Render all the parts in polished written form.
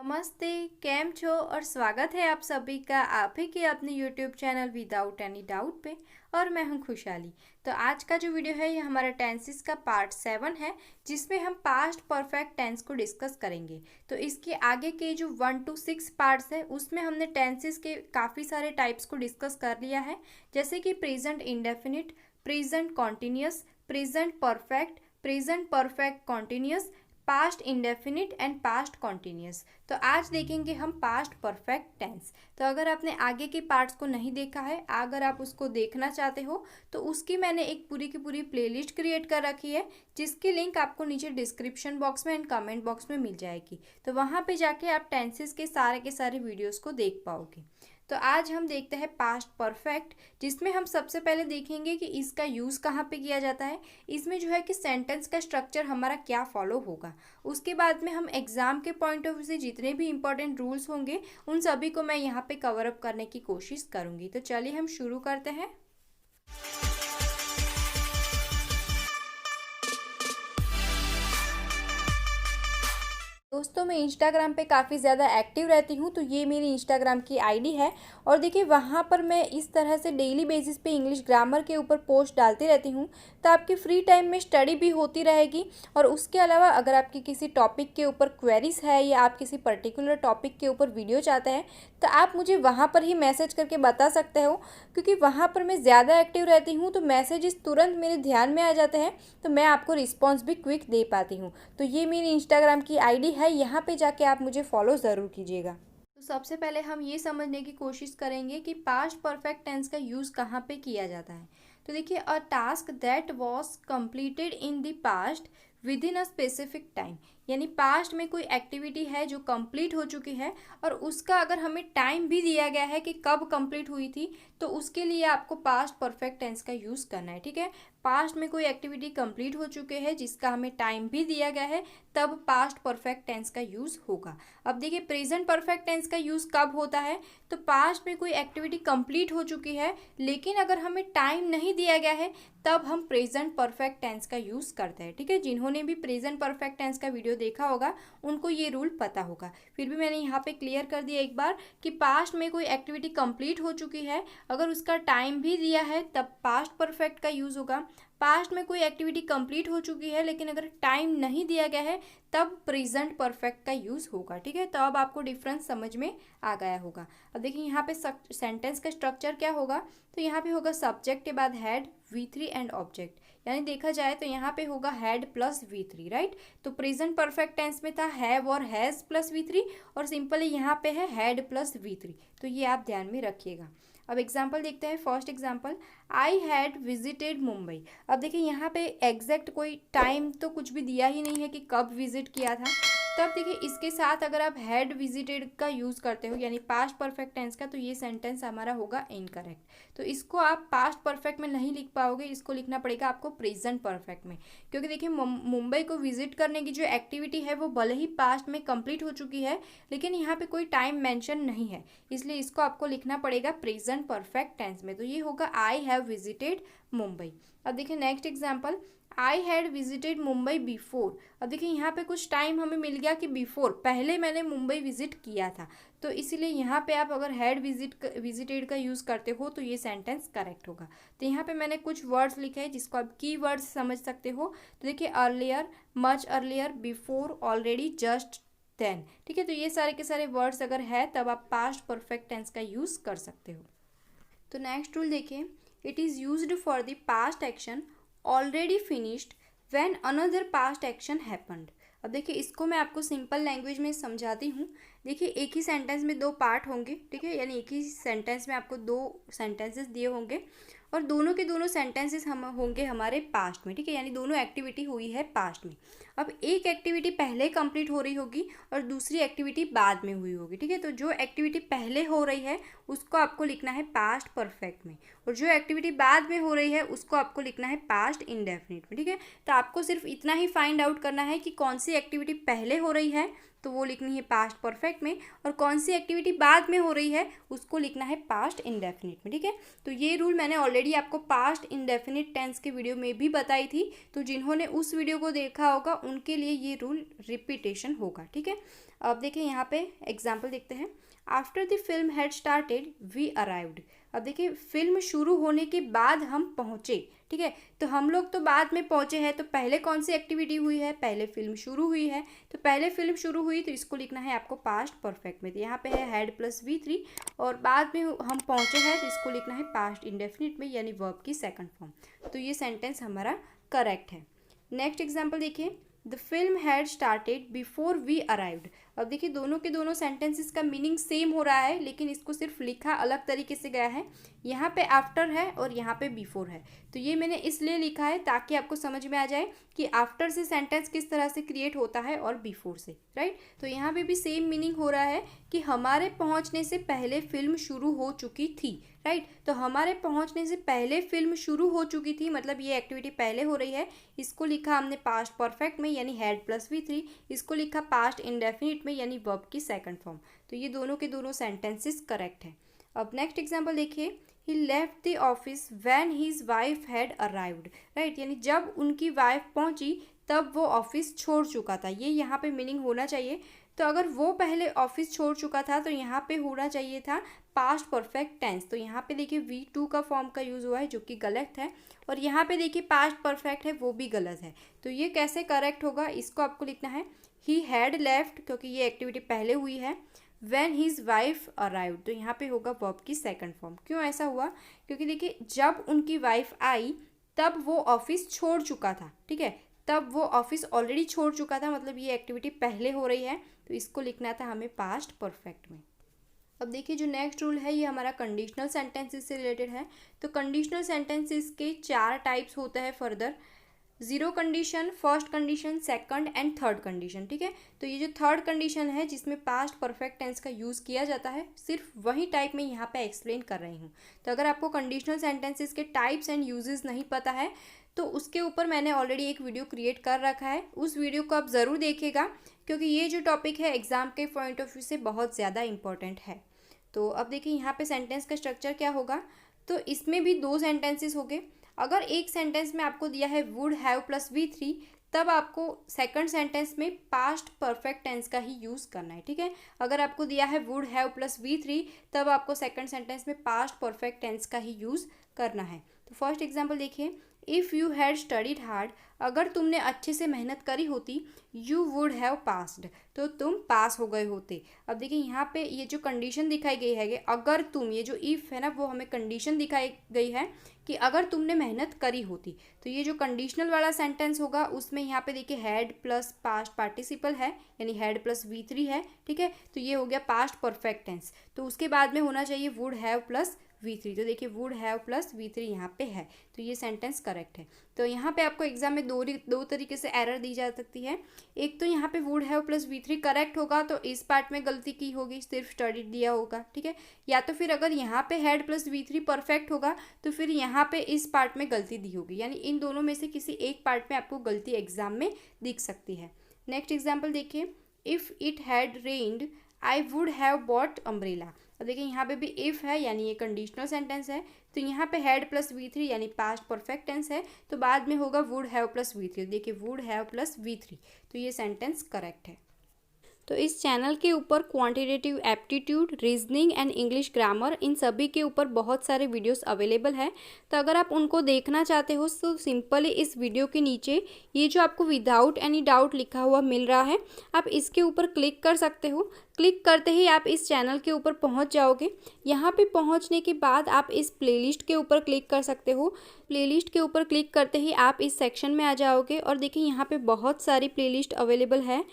नमस्ते, केम छो और स्वागत है आप सभी का आप ही के अपने YouTube channel without any doubt पे। और मैं हूं खुशहाली। तो आज का जो वीडियो है ये हमारा टेंसेस का पार्ट 7 है, जिसमें हम पास्ट परफेक्ट टेंस को डिस्कस करेंगे। तो इसके आगे के जो 1 to 6 पार्ट्स है उसमें हमने टेंसेस के काफ़ी सारे टाइप्स को डिस्कस कर लिया है, जैसे कि present indefinite, present continuous, present perfect continuous, past indefinite and past continuous. तो आज देखेंगे हम पास्ट परफेक्ट टेंस। तो अगर आपने आगे के पार्ट्स को नहीं देखा है, अगर आप उसको देखना चाहते हो तो उसकी मैंने एक पूरी की पूरी प्लेलिस्ट क्रिएट कर रखी है, जिसकी लिंक आपको नीचे डिस्क्रिप्शन बॉक्स में एंड कमेंट बॉक्स में मिल जाएगी। तो वहाँ पे जाके आप टेंसेस के सारे वीडियोज़ को देख पाओगे। तो आज हम देखते हैं पास्ट परफेक्ट, जिसमें हम सबसे पहले देखेंगे कि इसका यूज़ कहाँ पे किया जाता है, इसमें जो है कि सेंटेंस का स्ट्रक्चर हमारा क्या फॉलो होगा। उसके बाद में हम एग्ज़ाम के पॉइंट ऑफ व्यू से जितने भी इंपॉर्टेंट रूल्स होंगे उन सभी को मैं यहाँ पे कवर अप करने की कोशिश करूँगी। तो चलिए हम शुरू करते हैं। दोस्तों, मैं इंस्टाग्राम पे काफ़ी ज़्यादा एक्टिव रहती हूँ, तो ये मेरी इंस्टाग्राम की आईडी है। और देखिए वहाँ पर मैं इस तरह से डेली बेसिस पे इंग्लिश ग्रामर के ऊपर पोस्ट डालती रहती हूँ, तो आपकी फ्री टाइम में स्टडी भी होती रहेगी। और उसके अलावा अगर आपकी किसी टॉपिक के ऊपर क्वेरीज है या आप किसी पर्टिकुलर टॉपिक के ऊपर वीडियो चाहते हैं, तो आप मुझे वहाँ पर ही मैसेज करके बता सकते हो, क्योंकि वहाँ पर मैं ज़्यादा एक्टिव रहती हूँ, तो मैसेजेस तुरंत मेरे ध्यान में आ जाते हैं, तो मैं आपको रिस्पॉन्स भी क्विक दे पाती हूँ। तो ये मेरी इंस्टाग्राम की आईडी है, यहाँ पे जाके आप मुझे फॉलो ज़रूर कीजिएगा। तो सबसे पहले हम ये समझने की कोशिश करेंगे कि पास्ट परफेक्ट टेंस का यूज़ कहाँ पे किया जाता है। तो देखिए, अ task that was completed in the past with in a specific time, यानी पास्ट में कोई एक्टिविटी है जो कंप्लीट हो चुकी है और उसका अगर हमें टाइम भी दिया गया है कि कब कंप्लीट हुई थी, तो उसके लिए आपको पास्ट परफेक्ट टेंस का यूज़ करना है। ठीक है, पास्ट में कोई एक्टिविटी कंप्लीट हो चुके हैं जिसका हमें टाइम भी दिया गया है, तब पास्ट परफेक्ट टेंस का यूज़ होगा। अब देखिए, प्रेजेंट परफेक्ट टेंस का यूज़ कब होता है, तो पास्ट में कोई एक्टिविटी कंप्लीट हो चुकी है लेकिन अगर हमें टाइम नहीं दिया गया है, तब हम प्रेजेंट परफेक्ट टेंस का यूज़ करते हैं। ठीक है, जिन्होंने भी प्रेजेंट परफेक्ट टेंस का वीडियो देखा होगा उनको ये रूल पता होगा। फिर भी मैंने यहाँ पे क्लियर कर दिया एक बार कि पास्ट में कोई एक्टिविटी कंप्लीट हो चुकी है, अगर उसका टाइम भी दिया है तब पास्ट परफेक्ट का यूज़ होगा। पास्ट में कोई एक्टिविटी कंप्लीट हो चुकी है लेकिन अगर टाइम नहीं दिया गया है, तब प्रेजेंट परफेक्ट का यूज़ होगा। ठीक है, तो अब आपको डिफरेंस समझ में आ गया होगा। अब देखिए यहाँ पे सेंटेंस का स्ट्रक्चर क्या होगा, तो यहाँ पे होगा सब्जेक्ट के बाद हैड, V3 एंड ऑब्जेक्ट, यानी देखा जाए तो यहाँ पे होगा हैड प्लस V3, राइट। तो प्रेजेंट परफेक्ट टेंस में था हैव और हैज़ प्लस V3, और सिंपली यहाँ पे है हैड प्लस V3। तो ये आप ध्यान में रखिएगा। अब एग्जाम्पल देखते हैं। First example, I had visited Mumbai. अब देखिए यहाँ पे एग्जैक्ट कोई टाइम तो कुछ भी दिया ही नहीं है कि कब विजिट किया था। तब देखिए इसके साथ अगर आप हैड विजिटेड का यूज़ करते हो यानी पास्ट परफेक्ट टेंस का, तो ये सेंटेंस हमारा होगा इनकरेक्ट। तो इसको आप पास्ट परफेक्ट में नहीं लिख पाओगे, इसको लिखना पड़ेगा आपको प्रेजेंट परफेक्ट में। क्योंकि देखिए मुंबई को विजिट करने की जो एक्टिविटी है वो भले ही पास्ट में कंप्लीट हो चुकी है, लेकिन यहाँ पे कोई टाइम मेंशन नहीं है, इसलिए इसको आपको लिखना पड़ेगा प्रेजेंट परफेक्ट टेंस में। तो ये होगा आई हैव विजिटेड मुंबई। अब देखिए next example, I had visited Mumbai before. अब देखिए यहाँ पे कुछ टाइम हमें मिल गया कि बिफोर, पहले मैंने मुंबई विजिट किया था, तो इसीलिए यहाँ पे आप अगर हैड विजिटेड का यूज़ करते हो तो ये सेंटेंस करेक्ट होगा। तो यहाँ पे मैंने कुछ वर्ड्स लिखे हैं जिसको आप की वर्ड्स समझ सकते हो। तो देखिए earlier, much earlier, before, already, just, then. ठीक है, तो ये सारे के सारे वर्ड्स अगर है तब आप पास्ट परफेक्ट टेंस का यूज़ कर सकते हो। तो नेक्स्ट रूल देखिए, it is used for the past action already finished when another past action happened. अब देखिए इसको मैं आपको सिंपल लैंग्वेज में समझाती हूँ। देखिए एक ही सेंटेंस में दो पार्ट होंगे, ठीक है, यानी एक ही सेंटेंस में आपको दो सेंटेंसेस दिए होंगे और दोनों के दोनों सेंटेंसेस हम होंगे हमारे पास्ट में। ठीक है, यानी दोनों एक्टिविटी हुई है पास्ट में। अब एक एक्टिविटी पहले कंप्लीट हो रही होगी और दूसरी एक्टिविटी बाद में हुई होगी। ठीक है, तो जो एक्टिविटी पहले हो रही है उसको आपको लिखना है पास्ट परफेक्ट में, और जो एक्टिविटी बाद में हो रही है उसको आपको लिखना है पास्ट इंडेफिनिट में। ठीक है, तो आपको सिर्फ इतना ही फाइंड आउट करना है कि कौन सी एक्टिविटी पहले हो रही है तो वो लिखनी है पास्ट परफेक्ट में, और कौन सी एक्टिविटी बाद में हो रही है उसको लिखना है पास्ट इंडेफिनिट में। ठीक है, तो ये रूल मैंने ऑलरेडी आपको पास्ट इंडेफिनिट टेंस के वीडियो में भी बताई थी, तो जिन्होंने उस वीडियो को देखा होगा उनके लिए ये रूल रिपीटेशन होगा। ठीक है, अब देखिए यहाँ पे एग्जाम्पल देखते हैं। After the film had started we arrived. अब देखिए फिल्म शुरू होने के बाद हम पहुँचे, ठीक है। तो हम लोग तो बाद में पहुँचे हैं, तो पहले कौन सी एक्टिविटी हुई है, पहले फिल्म शुरू हुई है। तो पहले फिल्म शुरू हुई तो इसको लिखना है आपको पास्ट परफेक्ट में। तो यहाँ पे है हैड प्लस V3 और बाद में हम पहुँचे हैं तो इसको लिखना है पास्ट इंडेफिनिट में, यानी वर्ब की सेकंड फॉर्म। तो ये सेंटेंस हमारा करेक्ट है। नेक्स्ट एग्जाम्पल देखिए, the film had started before we arrived. अब देखिए दोनों के दोनों सेंटेंसेस का मीनिंग सेम हो रहा है, लेकिन इसको सिर्फ लिखा अलग तरीके से गया है। यहाँ पे आफ्टर है और यहाँ पे बिफोर है। तो ये मैंने इसलिए लिखा है ताकि आपको समझ में आ जाए कि आफ्टर से सेंटेंस किस तरह से क्रिएट होता है और बिफोर से, राइट। तो यहाँ पे भी सेम मीनिंग हो रहा है कि हमारे पहुँचने से पहले फिल्म शुरू हो चुकी थी, राइट। तो हमारे पहुँचने से पहले फिल्म शुरू हो चुकी थी, मतलब ये एक्टिविटी पहले हो रही है। इसको लिखा हमने पास्ट परफेक्ट में, यानी हैड प्लस V3। इसको लिखा पास्ट इंडेफिनिट में, यानी वर्ब की सेकंड फॉर्म। तो ये दोनों के दोनों सेंटेंसेस करेक्ट हैं। अब नेक्स्ट एग्जांपल देखिए, he left the office when his wife had arrived, right. यानी जब उनकी वाइफ पहुंची तब वो ऑफिस छोड़ चुका था। ये यहाँ पे मीनिंग होना चाहिए। तो अगर वो पहले ऑफिस छोड़ चुका था तो यहाँ पे होना चाहिए था पास्ट परफेक्ट टेंस। तो यहाँ पे देखिए V2 का फॉर्म का यूज़ हुआ है, जो कि गलत है। और यहाँ पे देखिए पास्ट परफेक्ट है, वो भी गलत है। तो ये कैसे करेक्ट होगा, इसको आपको लिखना है ही हैड लेफ्ट, क्योंकि ये एक्टिविटी पहले हुई है। व्हेन हिज वाइफ अराइव्ड, तो यहाँ पे होगा वर्ब की सेकंड फॉर्म। क्यों ऐसा हुआ, क्योंकि देखिए जब उनकी वाइफ आई तब वो ऑफिस छोड़ चुका था, ठीक है। तब वो ऑफिस ऑलरेडी छोड़ चुका था, मतलब ये एक्टिविटी पहले हो रही है। तो इसको लिखना था हमें पास्ट परफेक्ट में। अब देखिए जो नेक्स्ट रूल है ये हमारा कंडीशनल सेंटेंसेस से रिलेटेड है। तो कंडीशनल सेंटेंसेस के 4 टाइप्स होते हैं further, zero condition, first condition, second and third condition, ठीक है। तो ये जो थर्ड कंडीशन है जिसमें पास्ट परफेक्ट टेंस का यूज़ किया जाता है, सिर्फ वही टाइप में यहाँ पे एक्सप्लेन कर रही हूँ। तो अगर आपको कंडीशनल सेंटेंसेस के टाइप्स एंड यूजेस नहीं पता है तो उसके ऊपर मैंने ऑलरेडी एक वीडियो क्रिएट कर रखा है, उस वीडियो को आप ज़रूर देखिएगा, क्योंकि ये जो टॉपिक है एग्ज़ाम के पॉइंट ऑफ व्यू से बहुत ज़्यादा इंपॉर्टेंट है। तो अब देखिए यहाँ पे सेंटेंस का स्ट्रक्चर क्या होगा। तो इसमें भी 2 सेंटेंसेस हो गए। अगर एक सेंटेंस में आपको दिया है वुड हैव प्लस V3, तब आपको सेकंड सेंटेंस में पास्ट परफेक्ट टेंस का ही यूज़ करना है, ठीक है। अगर आपको दिया है वुड हैव प्लस V3, तब आपको सेकंड सेंटेंस में पास्ट परफेक्ट टेंस का ही यूज़ करना है। तो फर्स्ट एग्जांपल देखिए, if you had studied hard, अगर तुमने अच्छे से मेहनत करी होती, यू वुड हैव पास्ड, तो तुम पास हो गए होते। अब देखिए यहाँ पे ये जो कंडीशन दिखाई गई है, अगर तुम, ये जो इफ़ है ना वो हमें कंडीशन दिखाई गई है कि अगर तुमने मेहनत करी होती। तो ये जो कंडीशनल वाला सेंटेंस होगा उसमें यहाँ पे देखिए हैड प्लस पास्ट पार्टिसिपल है, यानी हैड प्लस V3 है, ठीक है। तो ये हो गया पास्ट परफेक्ट टेंस। तो उसके बाद में होना चाहिए वुड हैव प्लस V3। तो देखिए वुड हैव प्लस V3 यहाँ पे है, तो ये सेंटेंस करेक्ट है। तो यहाँ पे आपको एग्जाम में दो तरीके से एरर दी जा सकती है। एक तो यहाँ पे would have plus V3 correct होगा तो इस पार्ट में गलती की होगी, सिर्फ स्टडीड दिया होगा, ठीक है। या तो फिर अगर यहाँ पे हैड प्लस V3 परफेक्ट होगा तो फिर यहाँ पे इस पार्ट में गलती दी होगी, यानी इन दोनों में से किसी एक पार्ट में आपको गलती एग्जाम में दिख सकती है। नेक्स्ट एग्जाम्पल देखिए, if it had rained I would have bought umbrella. अब देखिए यहाँ पे भी इफ़ है, यानी ये कंडीशनल सेंटेंस है। तो यहाँ पे हैड प्लस V3 यानी पास्ट परफेक्ट टेंस है, तो बाद में होगा वुड हैव प्लस V3। देखिए वुड हैव प्लस V3, तो ये सेंटेंस करेक्ट है। तो इस चैनल के ऊपर quantitative aptitude, reasoning and English grammar, इन सभी के ऊपर बहुत सारे वीडियोस अवेलेबल हैं। तो अगर आप उनको देखना चाहते हो तो सिंपली इस वीडियो के नीचे ये जो आपको विदाउट एनी डाउट लिखा हुआ मिल रहा है, आप इसके ऊपर क्लिक कर सकते हो। क्लिक करते ही आप इस चैनल के ऊपर पहुंच जाओगे। यहाँ पे पहुंचने के बाद आप इस प्लेलिस्ट के ऊपर क्लिक कर सकते हो। प्लेलिस्ट के ऊपर क्लिक करते ही आप इस सेक्शन में आ जाओगे और देखिए यहाँ पे बहुत सारी प्लेलिस्ट अवेलेबल है।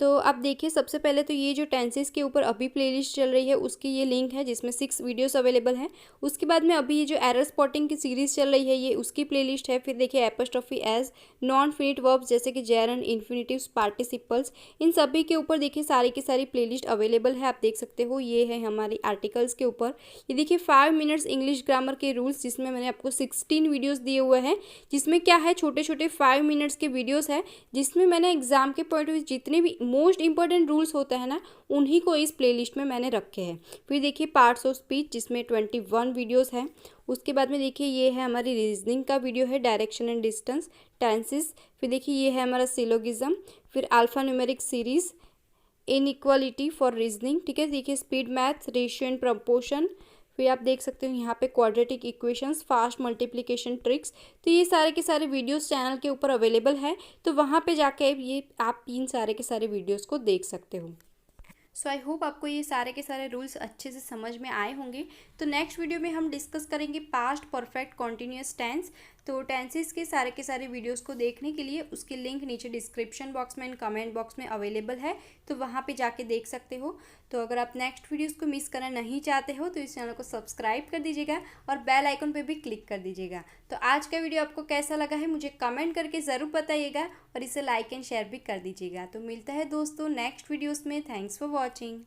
तो आप देखिए सबसे पहले तो ये जो टेंसेस के ऊपर अभी प्लेलिस्ट चल रही है उसकी ये लिंक है जिसमें 6 वीडियोस अवेलेबल हैं। उसके बाद में अभी ये जो एरर स्पॉटिंग की सीरीज़ चल रही है ये उसकी प्लेलिस्ट है। फिर देखिए apostrophe as, non finite verbs जैसे कि जेरंड, इन्फिनिटिव्स, पार्टिसिपल्स, इन सभी के ऊपर देखिए सारी की सारी प्लेलिस्ट अवेलेबल है। आप देख सकते हो ये है हमारी आर्टिकल्स के ऊपर। ये देखिए 5 मिनट्स इंग्लिश ग्रामर के रूल्स, जिसमें मैंने आपको 16 वीडियोज़ दिए हुए हैं, जिसमें क्या है छोटे छोटे 5 मिनट्स के वीडियोज़ है, जिसमें मैंने एग्जाम के पॉइंट ऑफ व्यू जितने भी मोस्ट इंपॉर्टेंट रूल्स होते हैं ना उन्हीं को इस प्लेलिस्ट में मैंने रखे हैं। फिर देखिए पार्ट्स ऑफ स्पीच जिसमें 21 वीडियोस हैं। उसके बाद में देखिए ये है हमारी रीजनिंग का वीडियो है, डायरेक्शन एंड डिस्टेंस, टेंसेस। फिर देखिए ये है हमारा सिलोगिज्म, फिर alpha numeric series, inequality for reasoning, ठीक है। देखिए speed maths, ratio and proportion, फिर आप देख सकते हो यहाँ पे quadratic equations, fast multiplication tricks. तो ये सारे के सारे वीडियोस चैनल के ऊपर अवेलेबल है, तो वहाँ पे जाके ये आप इन सारे के सारे वीडियोस को देख सकते हो। सो आई होप आपको ये सारे के सारे रूल्स अच्छे से समझ में आए होंगे। तो नेक्स्ट वीडियो में हम डिस्कस करेंगे पास्ट परफेक्ट कॉन्टिन्यूअस टेंस। तो टेंसेस के सारे वीडियोस को देखने के लिए उसकी लिंक नीचे डिस्क्रिप्शन बॉक्स में एंड कमेंट बॉक्स में अवेलेबल है, तो वहाँ पे जाके देख सकते हो। तो अगर आप नेक्स्ट वीडियोस को मिस करना नहीं चाहते हो तो इस चैनल को सब्सक्राइब कर दीजिएगा और बेल आइकन पे भी क्लिक कर दीजिएगा। तो आज का वीडियो आपको कैसा लगा है मुझे कमेंट करके ज़रूर बताइएगा और इसे लाइक एंड शेयर भी कर दीजिएगा। तो मिलता है दोस्तों नेक्स्ट वीडियोज़ में। Thanks for watching.